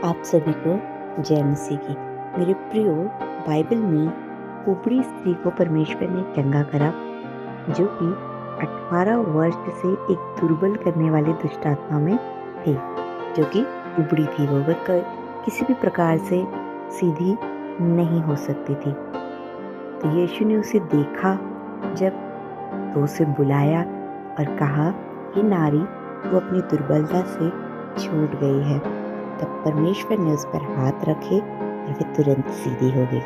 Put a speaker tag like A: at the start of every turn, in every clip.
A: आप सभी को जय मसीह की। मेरे प्रियो, बाइबल में ऊपरी स्त्री को परमेश्वर ने चंगा करा, जो कि 18 वर्ष से एक दुर्बल करने वाले दुष्ट आत्मा में थी, जो कि उबड़ी थी। वो किसी भी प्रकार से सीधी नहीं हो सकती थी। तो यीशु ने उसे देखा जब, तो उसे बुलाया और कहा, हे नारी, वो अपनी दुर्बलता से छूट गई है। तब परमेश्वर ने उस पर हाथ रखे और वे तुरंत सीधी हो गई।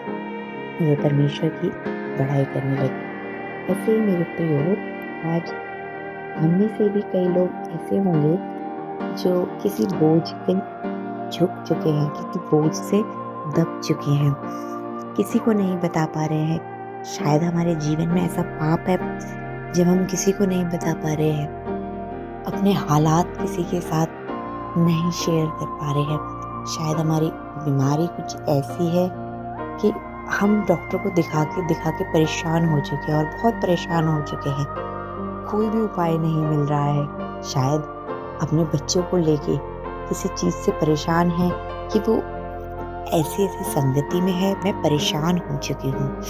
A: वे परमेश्वर की बड़ाई करने लगी। ऐसे ही मेरे प्रियो, आज हम में से भी कई लोग ऐसे होंगे जो किसी बोझ से झुक चुके हैं, किसी बोझ से दब चुके हैं, किसी को नहीं बता पा रहे हैं। शायद हमारे जीवन में ऐसा पाप है जब हम किसी को नहीं बता पा रहे हैं, अपने हालात किसी के साथ नहीं शेयर कर पा रहे हैं। शायद हमारी बीमारी कुछ ऐसी है कि हम डॉक्टर को दिखा के परेशान हो चुके हैं और बहुत परेशान हो चुके हैं। कोई भी उपाय नहीं मिल रहा है। शायद अपने बच्चों को लेके किसी चीज़ से परेशान है कि वो ऐसी संगति में है, मैं परेशान हो चुकी हूँ।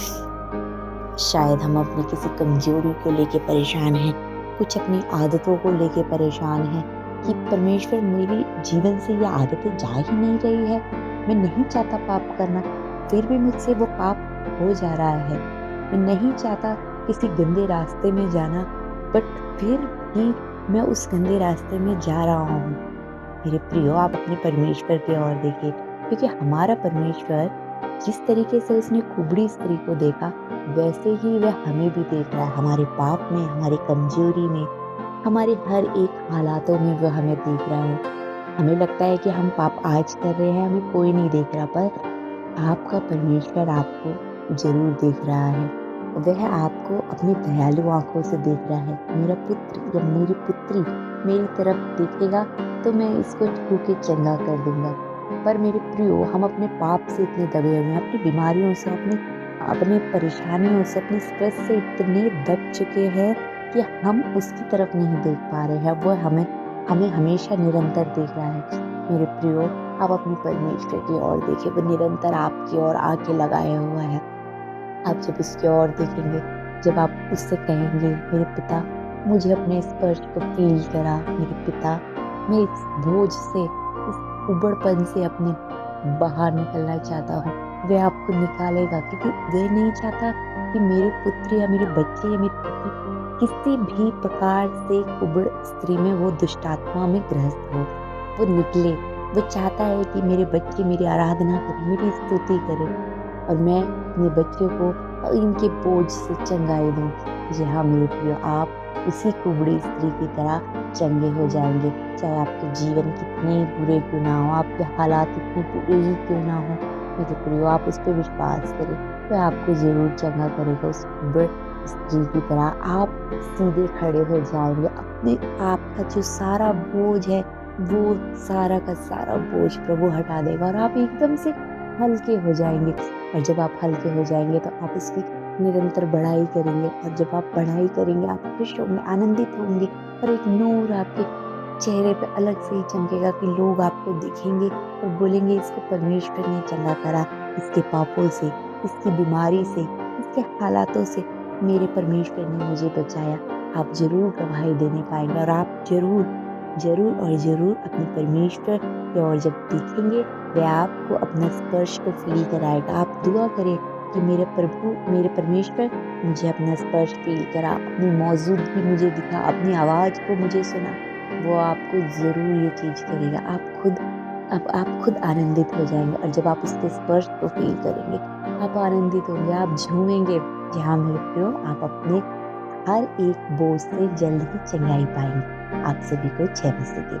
A: शायद हम अपनी किसी कमजोरी को लेके परेशान हैं, कुछ अपनी आदतों को लेके परेशान हैं कि परमेश्वर, मेरी जीवन से ये आदतें जा ही नहीं रही है। मैं नहीं चाहता पाप करना, फिर भी मुझसे वो पाप हो जा रहा है। मैं नहीं चाहता किसी गंदे रास्ते में जाना, बट फिर भी मैं उस गंदे रास्ते में जा रहा हूँ। मेरे प्रियो, आप अपने परमेश्वर की ओर देखिए, क्योंकि हमारा परमेश्वर जिस तरीके से उसने कुबड़ी स्त्री को देखा, वैसे ही वह हमें भी देख रहा है। हमारे पाप में, हमारी कमजोरी में, हमारे हर एक हालातों में वह हमें देख रहा है। हमें लगता है कि हम पाप आज कर रहे हैं, हमें कोई नहीं देख रहा, पर आपका परमेश्वर आपको जरूर देख रहा है। वह आपको अपनी दयालु आंखों से देख रहा है। मेरा पुत्र या मेरी पुत्री मेरी तरफ देखेगा तो मैं इसको छू के चंगा कर दूंगा। पर मेरे प्रियो, हम अपने पाप से इतने दबे हुए हैं, अपनी बीमारियों से, अपनी परेशानियों से, अपने स्ट्रेस से इतने दब चुके हैं कि हम उसकी तरफ नहीं देख पा रहे हैं। वो हमें हमेशा निरंतर देख रहा है। मेरे प्रियो, आप अपने परमेश्वर की ओर देखिए, वो निरंतर आपकी ओर आके लगाया हुआ है। आप जब उसकी ओर देखेंगे, जब आप उससे कहेंगे, मेरे पिता, मुझे अपने स्पर्श को फील करा, मेरे पिता, मैं इस बोझ से, इस उबड़पन से अपने बाहर निकलना चाहता हूँ, वह आपको निकालेगा। क्योंकि वह नहीं चाहता कि मेरे पुत्र या मेरे बच्चे या मेरी पुत्री किसी भी प्रकार से कुबड़ स्त्री में, वो दुष्ट आत्मा में ग्रस्त हो, वो निकले। वो चाहता है कि मेरे बच्चे मेरी आराधना करें, मेरी स्तुति करें, और मैं अपने बच्चों को इनके बोझ से चंगाई दूँ। जी हाँ मेरे प्रियो, आप उसी कुबड़ी स्त्री की तरह चंगे हो जाएंगे। चाहे आपके जीवन कितने बुरे क्यों ना हो, आपके हालात इतने बुरे ही क्यों ना हो, मेरे प्रियो, आप उस पर विश्वास करें, वह आपको जरूर चंगा करेगा। उस कुबड़ स्त्री की तरह आप सीधे खड़े हो जाएंगे। अपने आप का जो सारा बोझ है, वो सारा का सारा बोझ प्रभु हटा देगा और आप एकदम से हल्के हो जाएंगे। और जब आप हल्के हो जाएंगे तो आप उसकी निरंतर बढ़ाई करेंगे, और जब आप बढ़ाई करेंगे, आप खुश होंगे, आनंदित होंगे, और एक नूर आपके चेहरे पे अलग से ही चमकेगा कि लोग आपको देखेंगे और बोलेंगे, इसको परमेश्वर ने चंगा करा, इसके पापों से, इसकी बीमारी से, इसके हालातों से मेरे परमेश्वर ने मुझे बचाया। आप जरूर गवाही देने पाएंगे, और आप जरूर जरूर और जरूर अपने परमेश्वर की ओर जब देखेंगे, वह आपको अपना स्पर्श को फील कराएगा। आप दुआ करें कि मेरे प्रभु, मेरे परमेश्वर, मुझे अपना स्पर्श फील करा, अपनी मौजूदगी मुझे दिखा, अपनी आवाज़ को मुझे सुना। वो आपको ज़रूर ये चीज़ करेगा। आप खुद आनंदित हो जाएंगे, और जब आप उसके स्पर्श को फील करेंगे, आप आनंदित होंगे, आप झूमेंगे। जहाँ मेरे प्रियो, आप अपने हर एक बोझ से जल्द ही चंगाई पाएंगे। आप सभी को जय मसीह की।